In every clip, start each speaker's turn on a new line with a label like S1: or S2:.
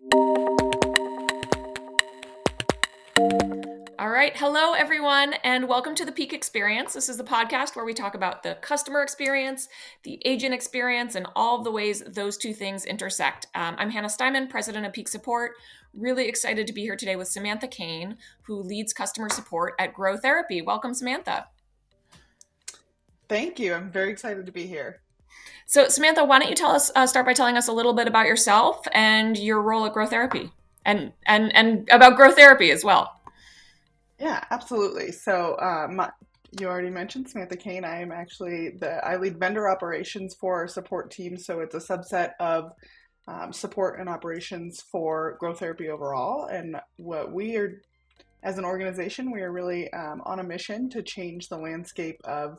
S1: All right. Hello, everyone, and welcome to the Peak Experience. This is the podcast where we talk about the customer experience, the agent experience, and all of the ways those two things intersect. I'm Hannah Steiman, president of Peak Support. Really excited to be here today with Samantha Kane, who leads customer support at Grow Therapy. Welcome, Samantha.
S2: Thank you. I'm very excited to be here.
S1: So, Samantha, why don't you start by telling us a little bit about yourself and your role at Grow Therapy, and about Grow Therapy as well.
S2: Yeah, absolutely. So, you already mentioned Samantha Kane. I lead vendor operations for our support team. So it's a subset of support and operations for Growth Therapy overall. And what we are, as an organization, we are really on a mission to change the landscape of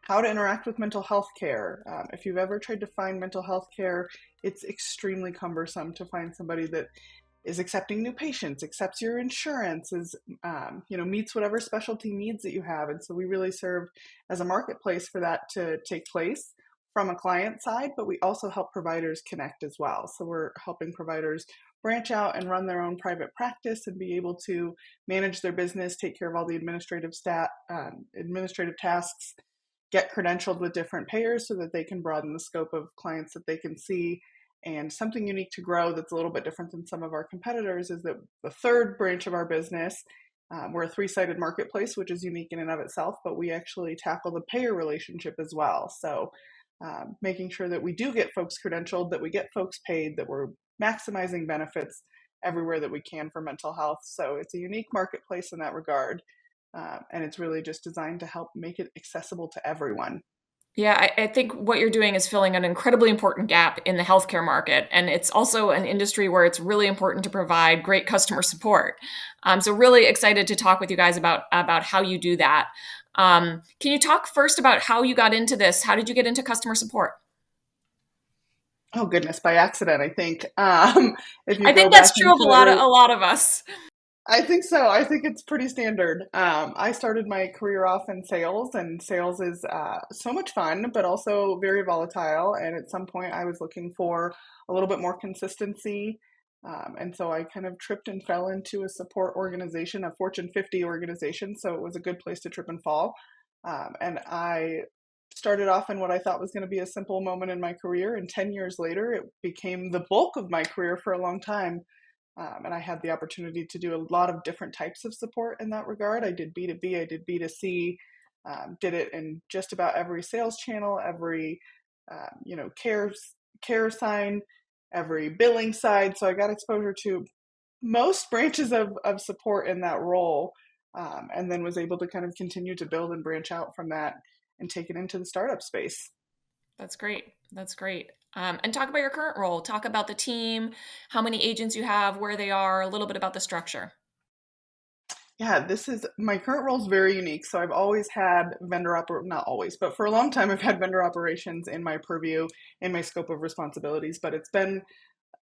S2: how to interact with mental health care. If you've ever tried to find mental health care, it's extremely cumbersome to find somebody that is accepting new patients, accepts your insurance, meets whatever specialty needs that you have. And so we really serve as a marketplace for that to take place from a client side, but we also help providers connect as well. So we're helping providers branch out and run their own private practice and be able to manage their business, take care of all the administrative tasks, get credentialed with different payers so that they can broaden the scope of clients that they can see. And something unique to Grow that's a little bit different than some of our competitors is that the third branch of our business, we're a three-sided marketplace, which is unique in and of itself, but we actually tackle the payer relationship as well. So making sure that we do get folks credentialed, that we get folks paid, that we're maximizing benefits everywhere that we can for mental health. So it's a unique marketplace in that regard. And it's really just designed to help make it accessible to everyone.
S1: Yeah, I think what you're doing is filling an incredibly important gap in the healthcare market. And it's also an industry where it's really important to provide great customer support. So really excited to talk with you guys about how you do that. Can you talk first about how you got into this? How did you get into customer support?
S2: Oh goodness, by accident, I think. If you
S1: I
S2: go
S1: think
S2: back
S1: that's true of
S2: into it,
S1: a lot of us.
S2: I think so. I think it's pretty standard. I started my career off in sales, and sales is so much fun, but also very volatile. And at some point, I was looking for a little bit more consistency. And so I kind of tripped and fell into a support organization, a Fortune 50 organization. So it was a good place to trip and fall. And I started off in what I thought was going to be a simple moment in my career. And 10 years later, it became the bulk of my career for a long time. And I had the opportunity to do a lot of different types of support in that regard. I did B2B, I did B2C, did it in just about every sales channel, every care sign, every billing side. So I got exposure to most branches of support in that role, and then was able to kind of continue to build and branch out from that and take it into the startup space.
S1: That's great. That's great. And talk about your current role. Talk about the team, how many agents you have, where they are, a little bit about the structure.
S2: Yeah, this is my current role is very unique. So I've always had not always, but for a long time I've had vendor operations in my purview, in my scope of responsibilities, but it's been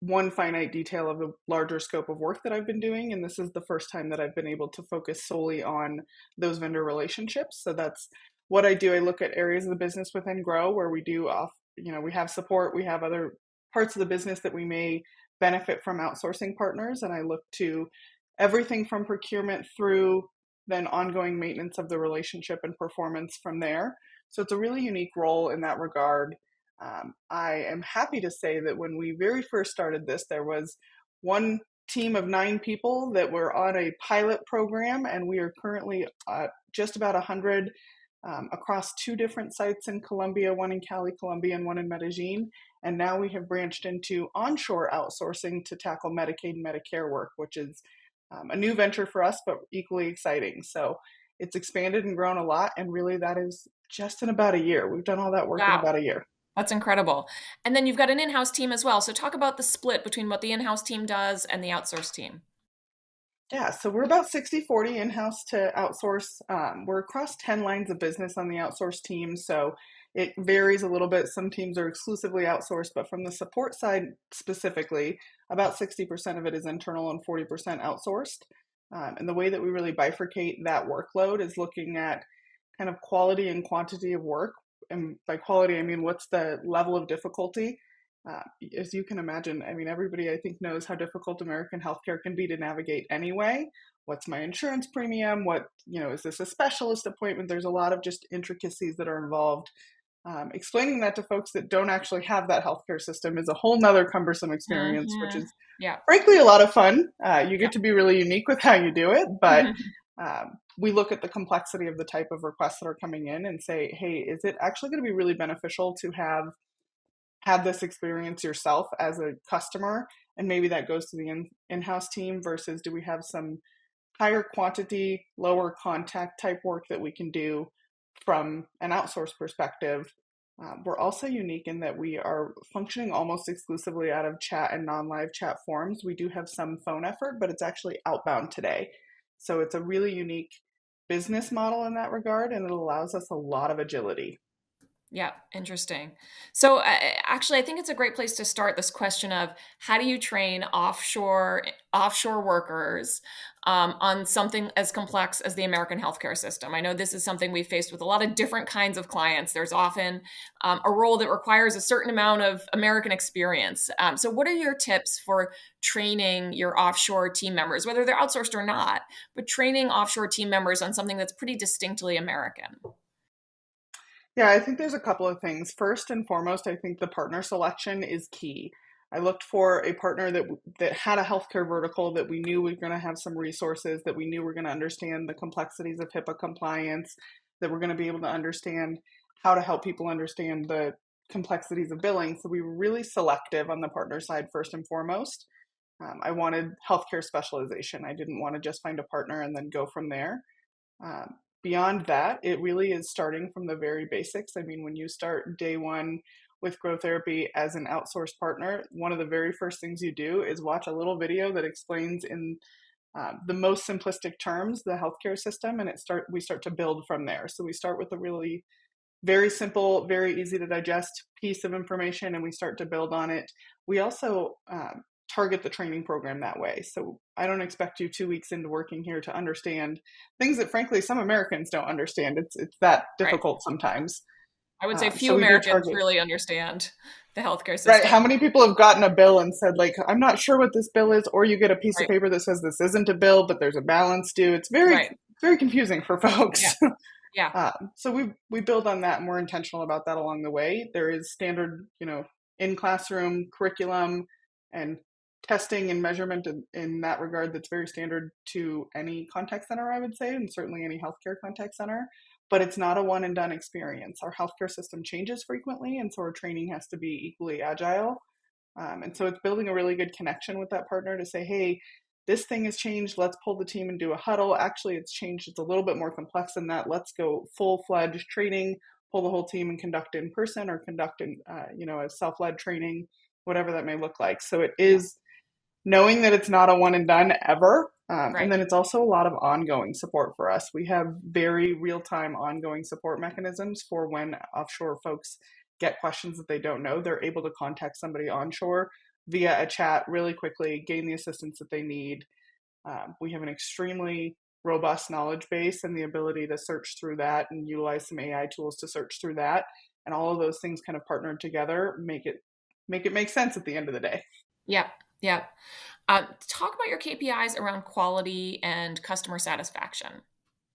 S2: one finite detail of a larger scope of work that I've been doing, and this is the first time that I've been able to focus solely on those vendor relationships. So that's what I do. I look at areas of the business within Grow where we have support, we have other parts of the business that we may benefit from outsourcing partners, and I look to everything from procurement through then ongoing maintenance of the relationship and performance from there. So it's a really unique role in that regard. I am happy to say that when we very first started this, there was one team of 9 people that were on a pilot program, and we are currently just about 100 across 2 different sites in Colombia, one in Cali, Colombia, and one in Medellin. And now we have branched into onshore outsourcing to tackle Medicaid and Medicare work, which is a new venture for us, but equally exciting. So it's expanded and grown a lot. And really, that is just in about a year. We've done all that work in
S1: Wow,
S2: about a year.
S1: that's incredible. And then you've got an in-house team as well. So talk about the split between what the in-house team does and the outsourced team.
S2: Yeah, so we're about 60-40 in-house to outsource. We're across 10 lines of business on the outsourced team, so it varies a little bit. Some teams are exclusively outsourced, but from the support side specifically, about 60% of it is internal and 40% outsourced. And the way that we really bifurcate that workload is looking at kind of quality and quantity of work. And by quality, I mean what's the level of difficulty Uh, as you can imagine, I mean, everybody I think knows how difficult American healthcare can be to navigate anyway. What's my insurance premium? What, is this a specialist appointment? There's a lot of just intricacies that are involved. Explaining that to folks that don't actually have that healthcare system is a whole nother cumbersome experience, which
S1: Hmm.
S2: is
S1: Yeah.
S2: frankly a lot of fun. You
S1: Yeah.
S2: get to be really unique with how you do it, but we look at the complexity of the type of requests that are coming in and say, hey, is it actually going to be really beneficial to have had this experience yourself as a customer? And maybe that goes to the in-house team versus do we have some higher quantity, lower contact type work that we can do from an outsourced perspective. We're also unique in that we are functioning almost exclusively out of chat and non-live chat forms. We do have some phone effort, but it's actually outbound today. So it's a really unique business model in that regard, and it allows us a lot of agility.
S1: Yeah, interesting. So, actually, I think it's a great place to start this question of how do you train offshore workers on something as complex as the American healthcare system? I know this is something we've faced with a lot of different kinds of clients. There's often a role that requires a certain amount of American experience. So, what are your tips for training your offshore team members, whether they're outsourced or not, but training offshore team members on something that's pretty distinctly American?
S2: Yeah, I think there's a couple of things. First and foremost, I think the partner selection is key. I looked for a partner that had a healthcare vertical, that we knew we were going to have some resources, that we knew we are going to understand the complexities of HIPAA compliance, that we're going to be able to understand how to help people understand the complexities of billing. So we were really selective on the partner side first and foremost. I wanted healthcare specialization. I didn't want to just find a partner and then go from there. Beyond that, it really is starting from the very basics. I mean, when you start day one with Grow Therapy as an outsourced partner, one of the very first things you do is watch a little video that explains in the most simplistic terms the healthcare system, and we start to build from there. So we start with a really very simple, very easy to digest piece of information, and we start to build on it. We also target the training program that way. So I don't expect you 2 weeks into working here to understand things that, frankly, some Americans don't understand. It's that
S1: Right.
S2: difficult sometimes.
S1: I would say
S2: So
S1: few
S2: we do
S1: Americans
S2: target.
S1: really understand the healthcare
S2: Right. How
S1: system.
S2: many people have gotten a bill and said, like, I'm not sure what this bill is, or you get a piece of
S1: Right.
S2: paper that says this isn't a bill, but there's a balance due. It's very,
S1: Right.
S2: very confusing for
S1: Yeah.
S2: folks.
S1: Yeah.
S2: So we build on that, and we're intentional about that along the way. There is standard, in classroom curriculum and testing and measurement in that regard that's very standard to any contact center, I would say, and certainly any healthcare contact center. But it's not a one and done experience. Our healthcare system changes frequently, and so our training has to be equally agile. And so it's building a really good connection with that partner to say, hey, this thing has changed. Let's pull the team and do a huddle. Actually, it's changed. It's a little bit more complex than that. Let's go full-fledged training, pull the whole team and conduct in person or conduct in, a self-led training, whatever that may look like. So it
S1: Yeah.
S2: is knowing that it's not a one and done ever. And
S1: Right.
S2: then it's also a lot of ongoing support for us. We have very real time ongoing support mechanisms for when offshore folks get questions that they don't know. They're able to contact somebody onshore via a chat really quickly, gain the assistance that they need. We have an extremely robust knowledge base and the ability to search through that and utilize some AI tools to search through that. And all of those things kind of partnered together make it make sense at the end of the day.
S1: Yep. Yep. Talk about your KPIs around quality and customer satisfaction.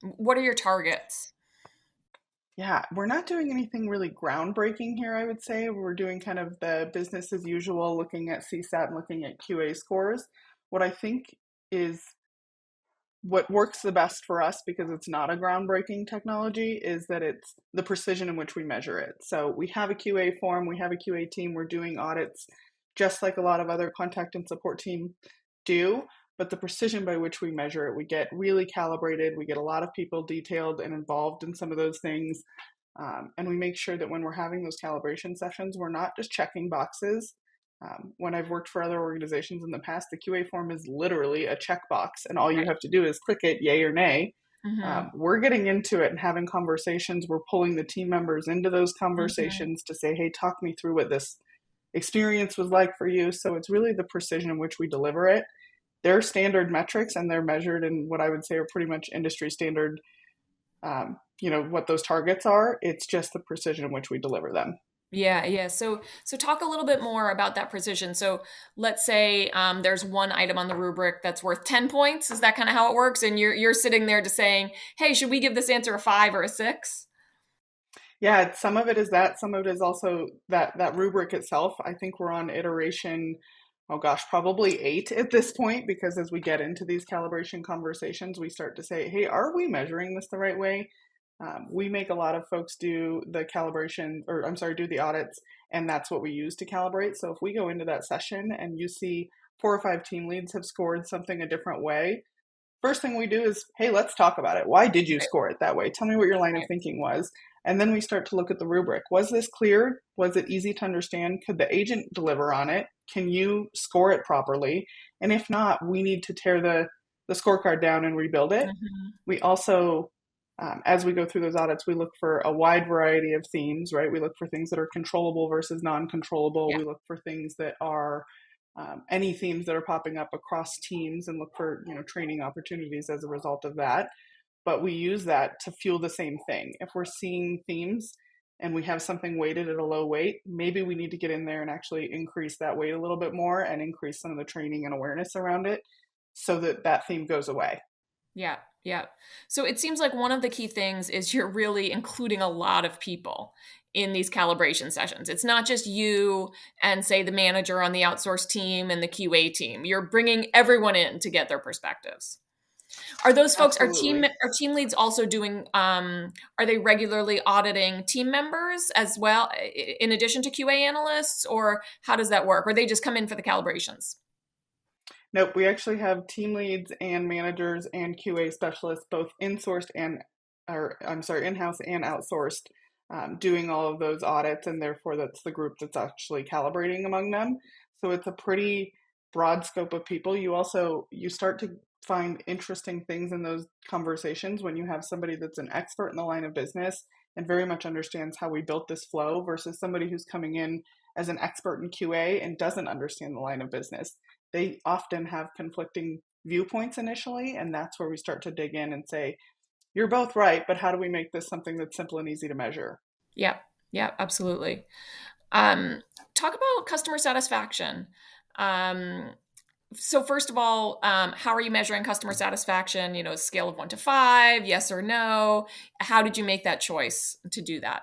S1: What are your targets?
S2: Yeah, we're not doing anything really groundbreaking here, I would say. We're doing kind of the business as usual, looking at CSAT and looking at QA scores. What I think is what works the best for us, because it's not a groundbreaking technology, is that it's the precision in which we measure it. So we have a QA form, we have a QA team, we're doing audits just like a lot of other contact and support team do, but the precision by which we measure it, we get really calibrated, we get a lot of people detailed and involved in some of those things. And we make sure that when we're having those calibration sessions, we're not just checking boxes. When I've worked for other organizations in the past, the QA form is literally a checkbox, and all you
S1: Right.
S2: have to do is click it, yay or nay.
S1: Hmm.
S2: We're getting into it and having conversations. We're pulling the team members into those
S1: Hmm.
S2: conversations to say, hey, talk me through what this experience was like for you. So it's really the precision in which we deliver it. They're standard metrics, and they're measured in what I would say are pretty much industry standard, what those targets are. It's just the precision in which we deliver them.
S1: Yeah, yeah. So talk a little bit more about that precision. So let's say there's one item on the rubric that's worth 10 points. Is that kind of how it works? And you're sitting there to saying, hey, should we give this answer a 5 or a 6?
S2: Yeah, some of it is that. Some of it is also that rubric itself. I think we're on iteration, oh gosh, probably 8 at this point, because as we get into these calibration conversations, we start to say, hey, are we measuring this the right way? We make a lot of folks do the calibration, or I'm sorry, do the audits, and that's what we use to calibrate. So if we go into that session and you see 4 or 5 team leads have scored something a different way, first thing we do is, hey, let's talk about it. Why did you
S1: Right,
S2: score it that way? Tell me what your line of
S1: right.
S2: thinking was. And then we start to look at the rubric. Was this clear? Was it easy to understand? Could the agent deliver on it? Can you score it properly? And if not, we need to tear the scorecard down and rebuild it.
S1: Mhm.
S2: We also, as we go through those audits, we look for a wide variety of themes, right? We look for things that are controllable versus non controllable.
S1: Yeah,
S2: We look for things that are any themes that are popping up across teams and look for training opportunities as a result of that. But we use that to fuel the same thing. If we're seeing themes and we have something weighted at a low weight, maybe we need to get in there and actually increase that weight a little bit more and increase some of the training and awareness around it so that that theme goes away.
S1: yeah, yeah. So it seems like one of the key things is you're really including a lot of people in these calibration sessions. It's not just you and, say, the manager on the outsourced team and the QA team. You're bringing everyone in to get their perspectives. Are those folks
S2: Absolutely.
S1: are team leads also doing are they regularly auditing team members as well in addition to QA analysts, or how does that work? Or they just come in for the calibrations?
S2: Nope, we actually have team leads and managers and QA specialists, both in-sourced and, or I'm sorry, in-house and outsourced, doing all of those audits, and therefore that's the group that's actually calibrating among them. So it's a pretty broad scope of people. You start to find interesting things in those conversations when you have somebody that's an expert in the line of business and very much understands how we built this flow versus somebody who's coming in as an expert in QA and doesn't understand the line of business. They often have conflicting viewpoints initially, and that's where we start to dig in and say, you're both right, but how do we make this something that's simple and easy to measure?
S1: Yeah, yeah, absolutely. Um, Talk about customer satisfaction. Um, so first of all, how are you measuring customer satisfaction? Scale of 1 to 5, yes or no. How did you make that choice to do that?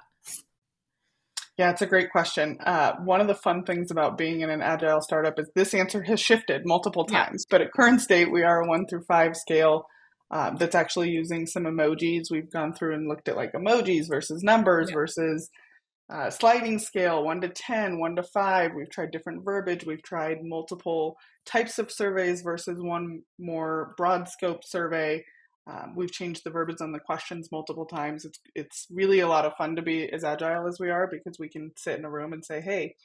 S2: Yeah, it's a great question. One of the fun things about being in an agile startup is this answer has shifted multiple
S1: Yeah,
S2: times, but at current state, we are a 1 through 5 scale that's actually using some emojis. We've gone through and looked at like emojis versus numbers
S1: yeah,
S2: versus sliding scale, 1 to 10, 1 to 5. We've tried different verbiage. We've tried multiple types of surveys versus one more broad scope survey. We've changed the verbiage on the questions multiple times. It's really a lot of fun to be as agile as we are because we can sit in a room and say, hey,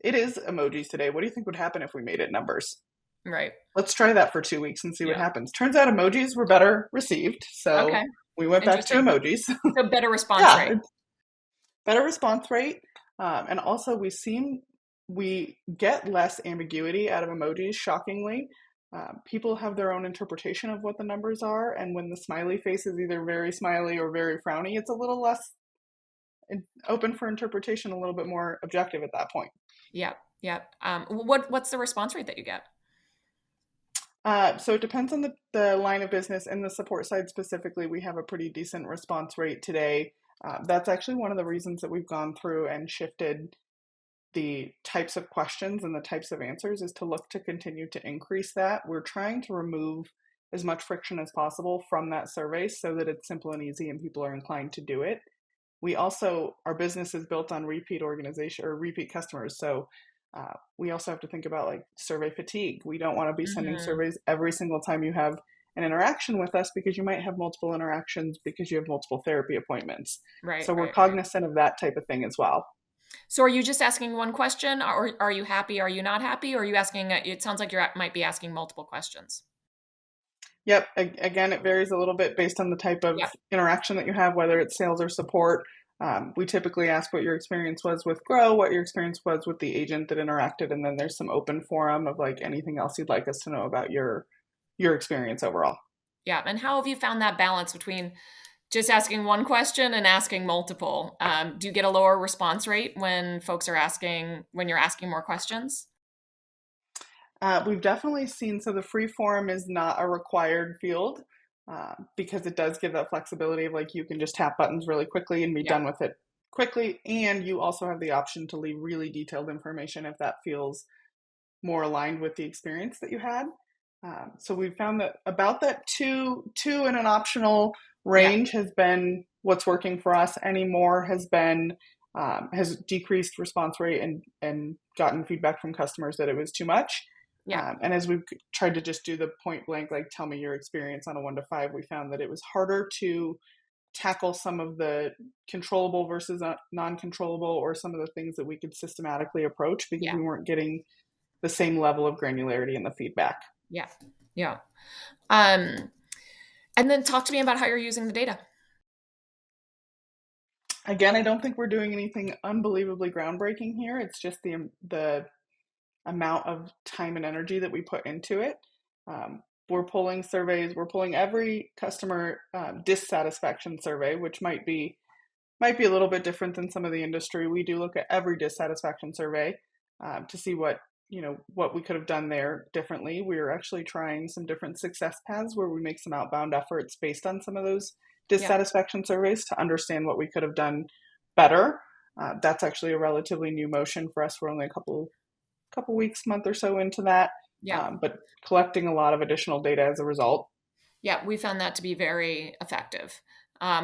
S2: it is emojis today. What do you think would happen if we made it numbers?
S1: right.
S2: Let's try that for 2 weeks and see what
S1: Yeah.
S2: happens. Turns out emojis were better received. So
S1: Okay.
S2: we went back to
S1: Interesting.
S2: emojis.
S1: So better response
S2: Yeah,
S1: rate.
S2: better response rate, and also we get less ambiguity out of emojis. Shockingly, people have their own interpretation of what the numbers are, and when the smiley face is either very smiley or very frowny, it's a little less open for interpretation, a little bit more objective at that point.
S1: Yeah, yeah. What's the response rate that you get?
S2: So it depends on the line of business and the support side specifically. We have a pretty decent response rate today. That's actually one of the reasons that we've gone through and shifted the types of questions and the types of answers is to look to continue to increase that. We're trying to remove as much friction as possible from that survey so that it's simple and easy and people are inclined to do it. We also, our business is built on repeat organization or repeat customers. So we also have to think about like survey fatigue. We don't want to be sending
S1: Hmm.
S2: surveys every single time you have an interaction with us because you might have multiple interactions because you have multiple therapy appointments.
S1: Right,
S2: So we're
S1: right, right.
S2: cognizant of that type of thing as well.
S1: So are you just asking one question, or are you happy? Are you not happy? Or are you asking? It sounds like you might be asking multiple questions.
S2: Yep. Again, it varies a little bit based on the type of
S1: Yeah,
S2: interaction that you have, whether it's sales or support. We typically ask what your experience was with Grow, what your experience was with the agent that interacted, and then there's some open forum of like anything else you'd like us to know about your experience overall.
S1: yeah. And how have you found that balance between Just asking one question and asking multiple. Do you get a lower response rate when folks are asking, when you're asking more questions?
S2: We've definitely seen, so the free form is not a required field because it does give that flexibility of like you can just tap buttons really quickly and be
S1: Yeah,
S2: done with it quickly. And you also have the option to leave really detailed information if that feels more aligned with the experience that you had. So we found that about that two in an optional
S1: yeah,
S2: range has been what's working for us. Any more has decreased response rate and gotten feedback from customers that it was too much.
S1: yeah,
S2: And as we've tried to just do the point blank, like tell me your experience on a 1 to 5, we found that it was harder to tackle some of the controllable versus non-controllable, or some of the things that we could systematically approach because
S1: yeah,
S2: we weren't getting the same level of granularity in the feedback.
S1: yeah, yeah. Um, and then talk to me about how you're using the data.
S2: Again, I don't think we're doing anything unbelievably groundbreaking here. It's just the amount of time and energy that we put into it. We're pulling surveys. We're pulling every customer dissatisfaction survey, which might be a little bit different than some of the industry. We do look at every dissatisfaction survey to see what we could have done there differently. We're actually trying some different success paths where we make some outbound efforts based on some of those
S1: Yeah,
S2: dissatisfaction surveys to understand what we could have done better. That's actually a relatively new motion for us. We're only a couple weeks, month or so into that,
S1: yeah,
S2: but collecting a lot of additional data as a result.
S1: yeah. We found that to be very effective.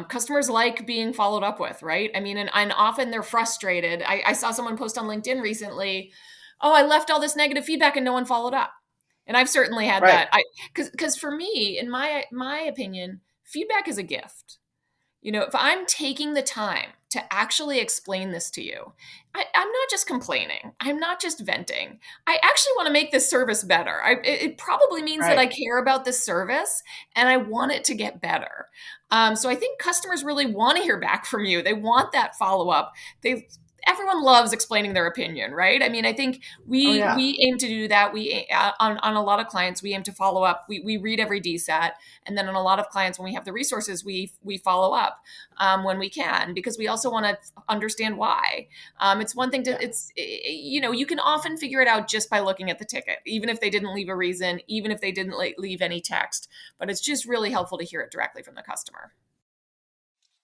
S1: Customers like being followed up with, right? I mean, and often they're frustrated. I saw someone post on LinkedIn recently, "Oh, I left all this negative feedback and no one followed up." And I've certainly had
S2: Right.
S1: that. Because for me, in my opinion, feedback is a gift. If I'm taking the time to actually explain this to you, I'm not just complaining. I'm not just venting. I actually want to make this service better. It probably means that
S2: Right.
S1: I care about this service and I want it to get better. So I think customers really want to hear back from you. They want that follow up. They Everyone loves explaining their opinion, right? I mean, I think
S2: Oh
S1: we
S2: yeah.
S1: we aim to do that. On a lot of clients, we aim to follow up. We read every DSAT, and then on a lot of clients, when we have the resources, we follow up when we can, because we also want to understand why. It's one thing to
S2: Yeah.
S1: it's you can often figure it out just by looking at the ticket, even if they didn't leave a reason, even if they didn't leave any text. But it's just really helpful to hear it directly from the customer.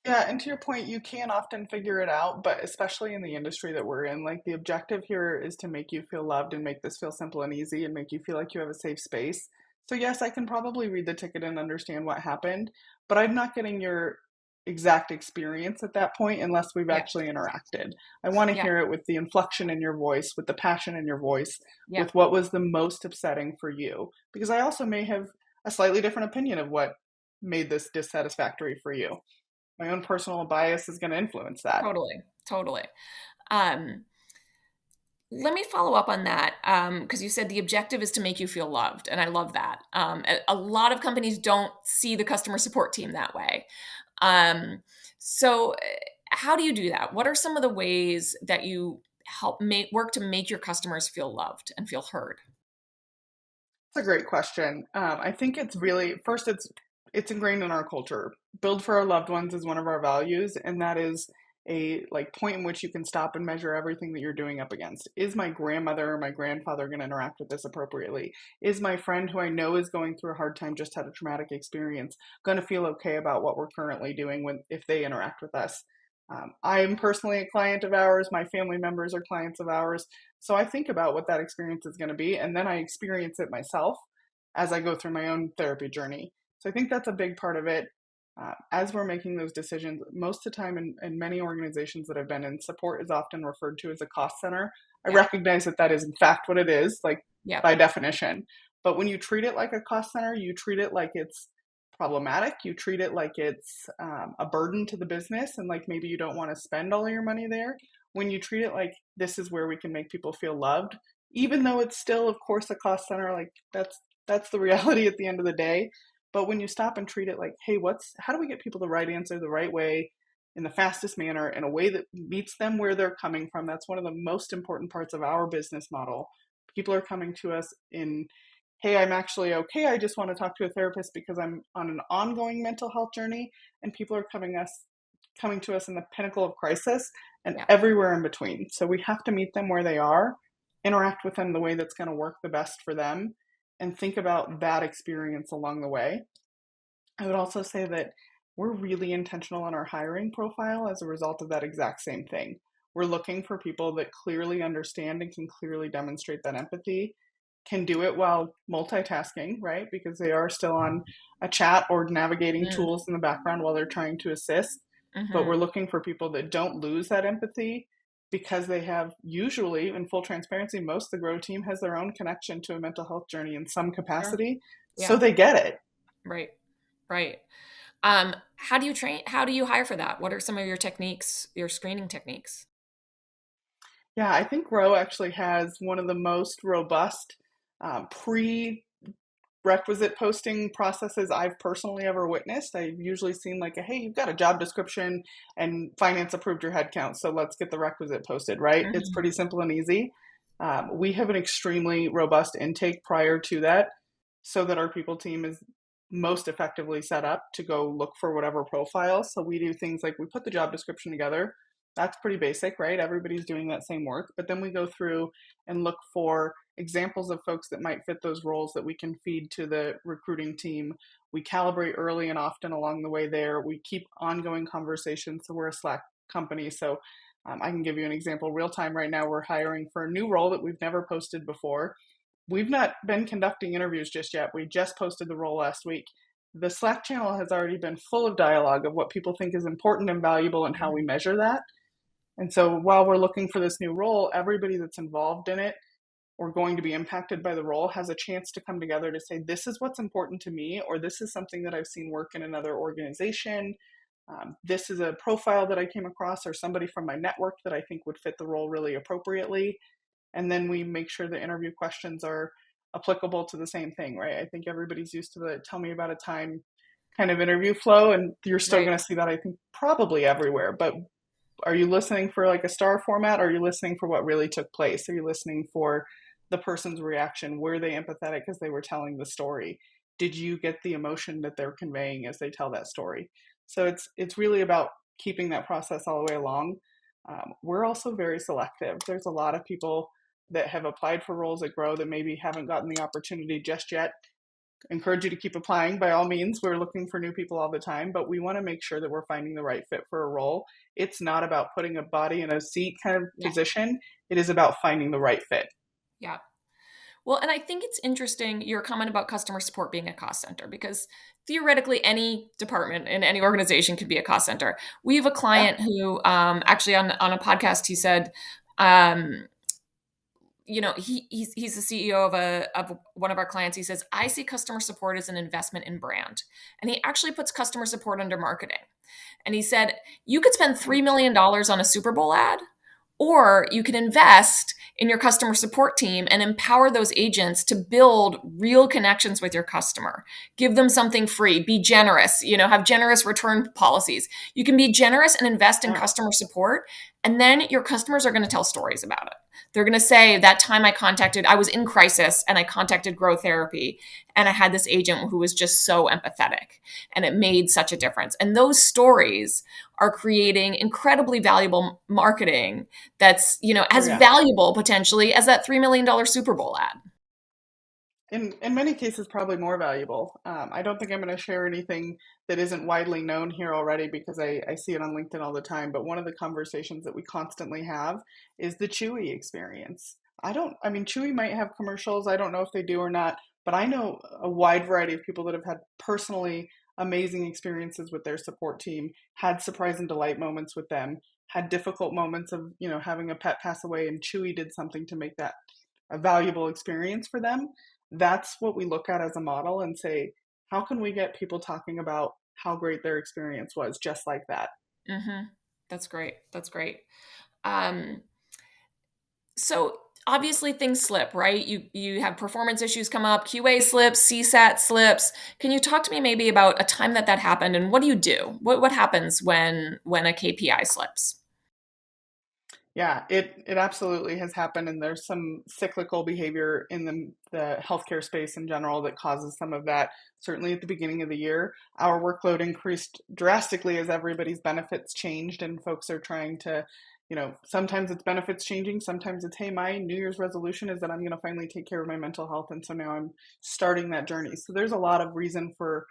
S2: Yeah, and to your point, you can often figure it out, but especially in the industry that we're in, like the objective here is to make you feel loved and make this feel simple and easy and make you feel like you have a safe space. So, yes, I can probably read the ticket and understand what happened, but I'm not getting your exact experience at that point unless we've
S1: Yeah,
S2: actually interacted. I want to
S1: yeah,
S2: hear it with the inflection in your voice, with the passion in your voice,
S1: yeah,
S2: with what was the most upsetting for you, because I also may have a slightly different opinion of what made this dissatisfactory for you. My own personal bias is going to influence that.
S1: totally, totally. Um, Let me follow up on that, because you said the objective is to make you feel loved, and I love that. A lot of companies don't see the customer support team that way. Um, so, how do you do that? What are some of the ways that you help work to make your customers feel loved and feel heard?
S2: That's a great question. I think it's really first it's ingrained in our culture. Build for our loved ones is one of our values, and that is a like point in which you can stop and measure everything that you're doing up against. Is my grandmother or my grandfather going to interact with this appropriately? Is my friend who I know is going through a hard time, just had a traumatic experience, going to feel okay about what we're currently doing when if they interact with us? I'm personally a client of ours. My family members are clients of ours. So I think about what that experience is going to be, and then I experience it myself as I go through my own therapy journey. So I think that's a big part of it. As we're making those decisions, most of the time in many organizations that I've been in, support is often referred to as a cost center. I
S1: Yeah,
S2: recognize that that is in fact what it is, like
S1: yeah,
S2: by definition. But when you treat it like a cost center, you treat it like it's problematic. You treat it like it's a burden to the business, and like maybe you don't want to spend all of your money there. When you treat it like this is where we can make people feel loved, even though it's still, of course, a cost center, like that's the reality at the end of the day. But when you stop and treat it like, hey, how do we get people the right answer the right way, in the fastest manner, in a way that meets them where they're coming from? That's one of the most important parts of our business model. People are coming to us hey, I'm actually okay. I just want to talk to a therapist because I'm on an ongoing mental health journey, and people are coming to us in the pinnacle of crisis and
S1: Yeah.
S2: everywhere in between. So we have to meet them where they are, interact with them the way that's going to work the best for them, and think about that experience along the way. I would also say that we're really intentional in our hiring profile as a result of that exact same thing. We're looking for people that clearly understand and can clearly demonstrate that empathy, can do it while multitasking, right? Because they are still on a chat or navigating
S1: Mm.
S2: tools in the background while they're trying to assist. But we're
S1: Hmm.
S2: looking for people that don't lose that empathy because they have usually, in full transparency, most of the Grow team has their own connection to a mental health journey in some
S1: Sure.
S2: capacity. So
S1: Yeah.
S2: they get it.
S1: Right. Right. How do you train? How do you hire for that? What are some of your techniques, your screening techniques?
S2: Yeah, I think Row actually has one of the most robust prerequisite posting processes I've personally ever witnessed. I've usually seen like, hey, you've got a job description and finance approved your headcount, so let's get the requisite posted, right? It's
S1: Hmm.
S2: pretty simple and easy. We have an extremely robust intake prior to that so that our people team is most effectively set up to go look for whatever profiles. So we do things like we put the job description together. That's pretty basic, right? Everybody's doing that same work. But then we go through and look for examples of folks that might fit those roles that we can feed to the recruiting team. We calibrate early and often along the way there. We keep ongoing conversations. So we're a Slack company. So I can give you an example real time right now. We're hiring for a new role that we've never posted before. We've not been conducting interviews just yet. We just posted the role last week. The Slack channel has already been full of dialogue of what people think is important and valuable and how we measure that. And so while we're looking for this new role, everybody that's involved in it or going to be impacted by the role has a chance to come together to say, this is what's important to me, or this is something that I've seen work in another organization. This is a profile that I came across, or somebody from my network that I think would fit the role really appropriately. And then we make sure the interview questions are applicable to the same thing, right? I think everybody's used to the tell me about a time kind of interview flow, and you're still
S1: Right.
S2: going to see that, I think, probably everywhere. But are you listening for like a star format, or are you listening for what really took place? Are you listening for the person's reaction? Were they empathetic as they were telling the story? Did you get the emotion that they're conveying as they tell that story? So it's really about keeping that process all the way along. We're also very selective. There's a lot of people that have applied for roles at Grow that maybe haven't gotten the opportunity just yet. Encourage you to keep applying by all means. We're looking for new people all the time, but we want to make sure that we're finding the right fit for a role. It's not about putting a body in a seat kind of
S1: Yeah.
S2: position. It is about finding the right fit.
S1: Yeah. Well, and I think it's interesting your comment about customer support being a cost center because theoretically any department in any organization could be a cost center. We have a
S2: Yeah.
S1: client who actually on a podcast he said, um, he's the CEO of one of our clients. He says, I see customer support as an investment in brand. And he actually puts customer support under marketing. And he said, you could spend $3 million on a Super Bowl ad, or you can invest in your customer support team and empower those agents to build real connections with your customer. Give them something free, be generous, have generous return policies. You can be generous and invest in
S2: Yeah.
S1: customer support, and then your customers are going to tell stories about it. They're going to say, that time I was in crisis and I contacted Grow Therapy and I had this agent who was just so empathetic and it made such a difference. And those stories are creating incredibly valuable marketing that's,
S2: Oh
S1: as
S2: yeah.
S1: valuable potentially as that $3 million Super Bowl ad.
S2: In many cases, probably more valuable. I don't think I'm going to share anything that isn't widely known here already because I see it on LinkedIn all the time. But one of the conversations that we constantly have is the Chewy experience. I mean, Chewy might have commercials. I don't know if they do or not, but I know a wide variety of people that have had personally amazing experiences with their support team, had surprise and delight moments with them, had difficult moments of, having a pet pass away, and Chewy did something to make that a valuable experience for them. That's what we look at as a model and say, how can we get people talking about how great their experience was just like that?
S1: Mm-hmm. That's great. That's great. Um, so obviously things slip, right? You have performance issues come up, QA slips, CSAT slips. Can you talk to me maybe about a time that happened, and what do you do? What happens when a KPI slips?
S2: Yeah, it absolutely has happened, and there's some cyclical behavior in the healthcare space in general that causes some of that. Certainly at the beginning of the year, our workload increased drastically as everybody's benefits changed, and folks are trying to, sometimes it's benefits changing, sometimes it's, hey, my New Year's resolution is that I'm going to finally take care of my mental health, and so now I'm starting that journey. So there's a lot of reason for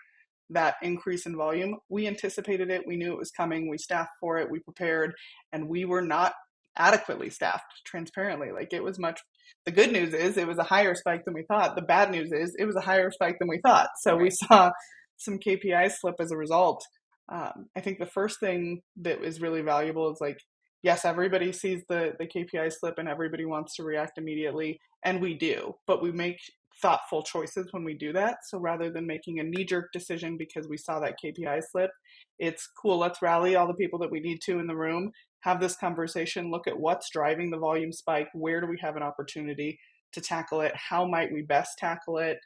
S2: that increase in volume. We anticipated it, we knew it was coming, we staffed for it, we prepared, and we were not adequately staffed transparently. Like it was much, the good news is it was a higher spike than we thought. The bad news is it was a higher spike than we thought. So we
S1: Right.
S2: saw some KPIs slip as a result. I think the first thing that is really valuable is like, yes, everybody sees the KPI slip and everybody wants to react immediately, and we do, but we make thoughtful choices when we do that. So rather than making a knee jerk decision because we saw that KPI slip, it's cool, let's rally all the people that we need to in the room, have this conversation, look at what's driving the volume spike, where do we have an opportunity to tackle it, how might we best tackle it.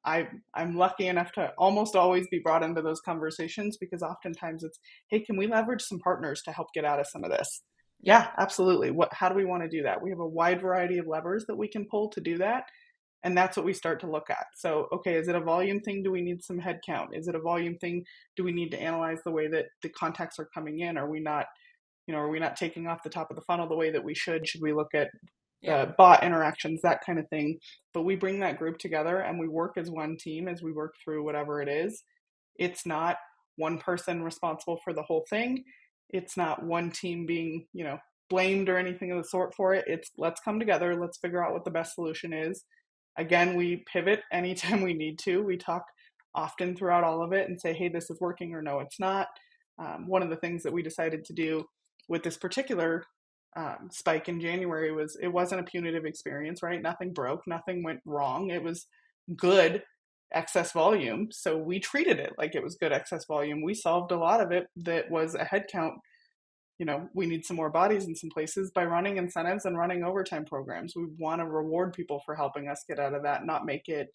S2: I'm lucky enough to almost always be brought into those conversations because oftentimes it's, hey, can we leverage some partners to help get out of some of this?
S1: Yeah.
S2: Yeah, absolutely. How do we want to do that? We have a wide variety of levers that we can pull to do that. And that's what we start to look at. So, okay, is it a volume thing? Do we need some headcount? Is it a volume thing? Do we need to analyze the way that the contacts are coming in? Are we not taking off the top of the funnel the way that we should? Should we look at
S1: Yeah.
S2: the bot interactions, that kind of thing? But we bring that group together and we work as one team as we work through whatever it is. It's not one person responsible for the whole thing. It's not one team being, blamed or anything of the sort for it. It's let's come together, let's figure out what the best solution is. Again, we pivot anytime we need to. We talk often throughout all of it and say, hey, this is working or no, it's not. One of the things that we decided to do with this particular spike in January was it wasn't a punitive experience, right? Nothing broke, nothing went wrong. It was good excess volume. So we treated it like it was good excess volume. We solved a lot of it that was a headcount. We need some more bodies in some places by running incentives and running overtime programs. We want to reward people for helping us get out of that, not make it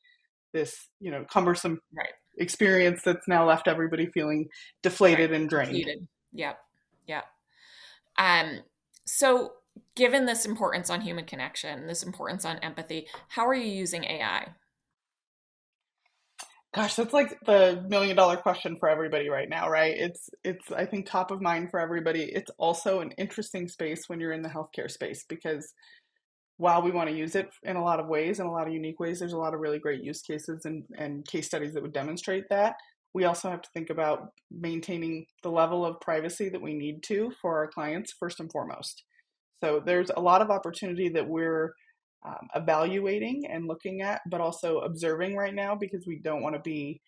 S2: this, cumbersome
S1: Right.
S2: experience that's now left everybody feeling
S1: Right.
S2: deflated and drained.
S1: Depleted. Yeah. Yeah. Um, so given this importance on human connection, this importance on empathy, how are you using AI?
S2: Gosh, that's like the $1 million question for everybody right now, right? It's I think top of mind for everybody. It's also an interesting space when you're in the healthcare space because while we want to use it in a lot of ways, in a lot of unique ways, there's a lot of really great use cases and case studies that would demonstrate that. We also have to think about maintaining the level of privacy that we need to for our clients first and foremost. So there's a lot of opportunity that we're evaluating and looking at, but also observing right now because we don't want to be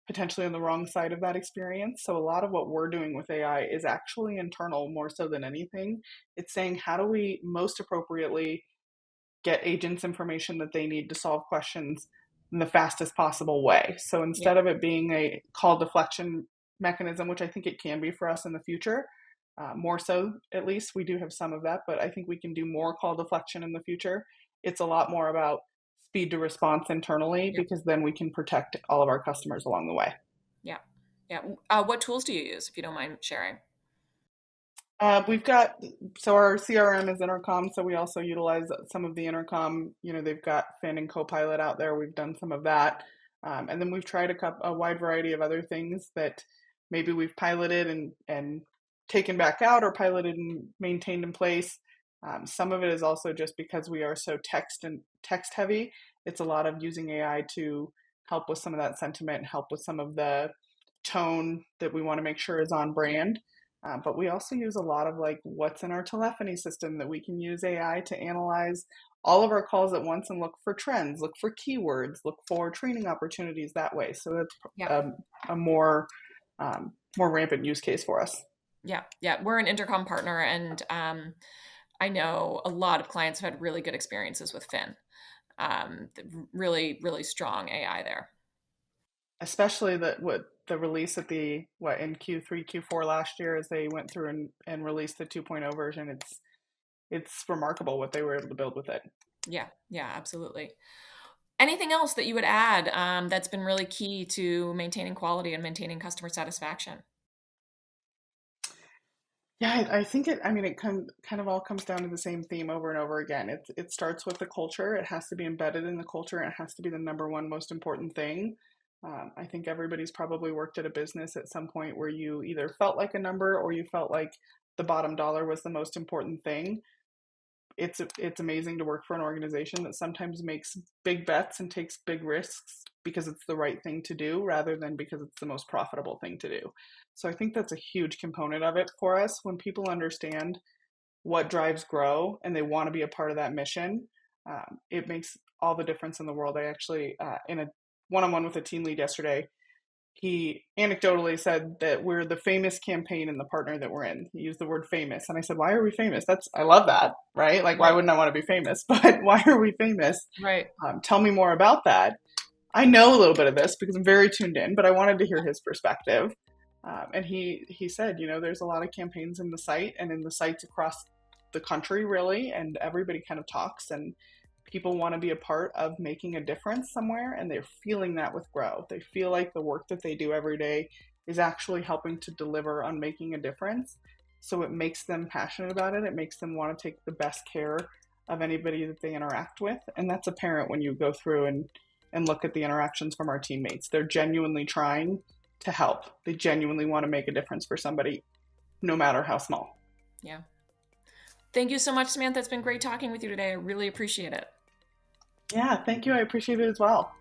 S2: potentially on the wrong side of that experience. So a lot of what we're doing with AI is actually internal more so than anything. It's saying how do we most appropriately get agents information that they need to solve questions in the fastest possible way. So
S1: Yeah.
S2: instead of it being a call deflection mechanism, which I think it can be for us in the future, more so at least, we do have some of that, but I think we can do more call deflection in the future. It's a lot more about speed to response internally
S1: Yeah.
S2: because then we can protect all of our customers along the way.
S1: Yeah. Yeah. What tools do you use, if you don't mind sharing?
S2: We've got, so our CRM is Intercom, so we also utilize some of the Intercom. They've got Fin and Copilot out there. We've done some of that. And then we've tried a wide variety of other things that maybe we've piloted and taken back out or piloted and maintained in place. Some of it is also just because we are so text heavy. It's a lot of using AI to help with some of that sentiment, help with some of the tone that we want to make sure is on
S1: Yeah.
S2: brand. But we also use a lot of like what's in our telephony system that we can use AI to analyze all of our calls at once and look for trends, look for keywords, look for training opportunities that way. So that's
S1: Yeah.
S2: a more rampant use case for us.
S1: Yeah. Yeah. We're an intercom partner, and I know a lot of clients have had really good experiences with Fin. Really, really strong AI there.
S2: Especially the release at the what in Q3, Q4 last year as they went through and released the 2.0 version. It's remarkable what they were able to build with it.
S1: Yeah. Yeah. Absolutely. Anything else that you would add that's been really key to maintaining quality and maintaining customer satisfaction?
S2: Yeah, I think kind of all comes down to the same theme over and over again. It starts with the culture. It has to be embedded in the culture, and it has to be the number one most important thing. I think everybody's probably worked at a business at some point where you either felt like a number or you felt like the bottom dollar was the most important thing. It's amazing to work for an organization that sometimes makes big bets and takes big risks because it's the right thing to do rather than because it's the most profitable thing to do. So I think that's a huge component of it for us. When people understand what drives grow and they want to be a part of that mission, it makes all the difference in the world. I actually, in a one-on-one with a team lead yesterday, he anecdotally said that we're the famous campaign in the partner that we're in. He used the word famous. And I said, why are we famous? I love that, right? Like, why
S1: Right.
S2: wouldn't I want to be famous? But why are we famous?
S1: Right.
S2: Tell me more about that. I know a little bit of this because I'm very tuned in, but I wanted to hear his perspective. And he said, there's a lot of campaigns in the site and in the sites across the country, really, and everybody kind of talks, and people want to be a part of making a difference somewhere, and they're feeling that with Grow. They feel like the work that they do every day is actually helping to deliver on making a difference. So it makes them passionate about it. It makes them want to take the best care of anybody that they interact with. And that's apparent when you go through and look at the interactions from our teammates. They're genuinely trying to help. They genuinely want to make a difference for somebody, no matter how small.
S1: Yeah. Thank you so much, Samantha. It's been great talking with you today. I really appreciate it.
S2: Yeah, thank you. I appreciate it as well.